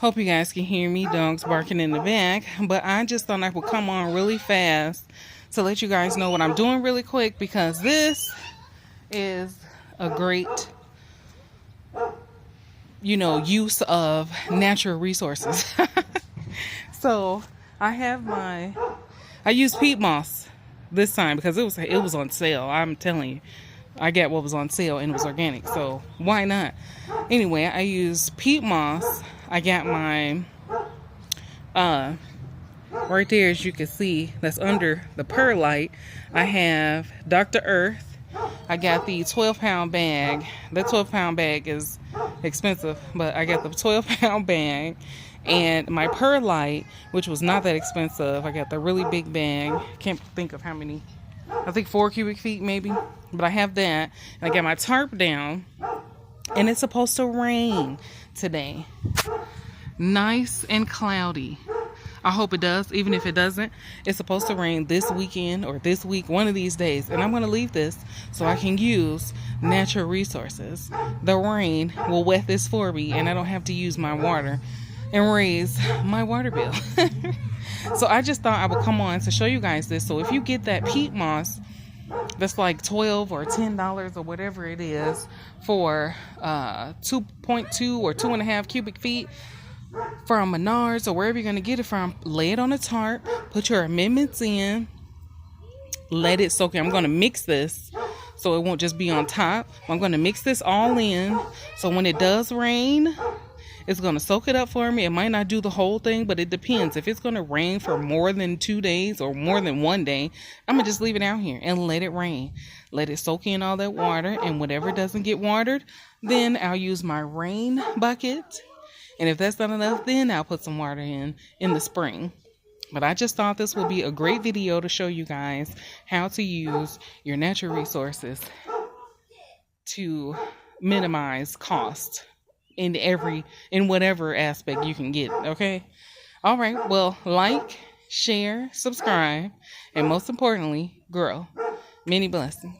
Hope you guys can hear me. Dogs barking in the back. But I just thought I would come on really fast to let you guys know what I'm doing really quick, because this is a great, use of natural resources. So I use peat moss this time because it was on sale. I'm telling you, I got what was on sale and it was organic, so why not? Anyway, I use peat moss. I got my right there, as you can see, that's under the perlite. I have Dr. Earth. I got the 12-pound bag. The 12-pound bag is expensive, but I got the 12-pound bag. And my perlite, which was not that expensive, I got the really big bag. Can't think of how many. I think 4 cubic feet maybe. But I have that. And I got my tarp down. And it's supposed to rain today. Nice and cloudy. I hope it does. Even if it doesn't, it's supposed to rain this weekend or this week, one of these days. And I'm going to leave this so I can use natural resources. The rain will wet this for me, and I don't have to use my water and raise my water bill. So I just thought I would come on to show you guys this. So if you get that peat moss that's like $12 or $10 or whatever it is for 2.2 or 2.5 cubic feet from Menards or wherever you're going to get it from, lay it on a tarp, put your amendments in, let it soak in. I'm going to mix this so it won't just be on top. I'm going to mix this all in so when it does rain, it's going to soak it up for me. It might not do the whole thing, but it depends. If it's going to rain for more than 2 days or more than 1 day, I'm going to just leave it out here and let it rain. Let it soak in all that water, and whatever doesn't get watered, then I'll use my rain bucket. And if that's not enough, then I'll put some water in the spring. But I just thought this would be a great video to show you guys how to use your natural resources to minimize cost in whatever aspect you can get. Okay. All right. Well, like, share, subscribe, and most importantly, grow. Many blessings.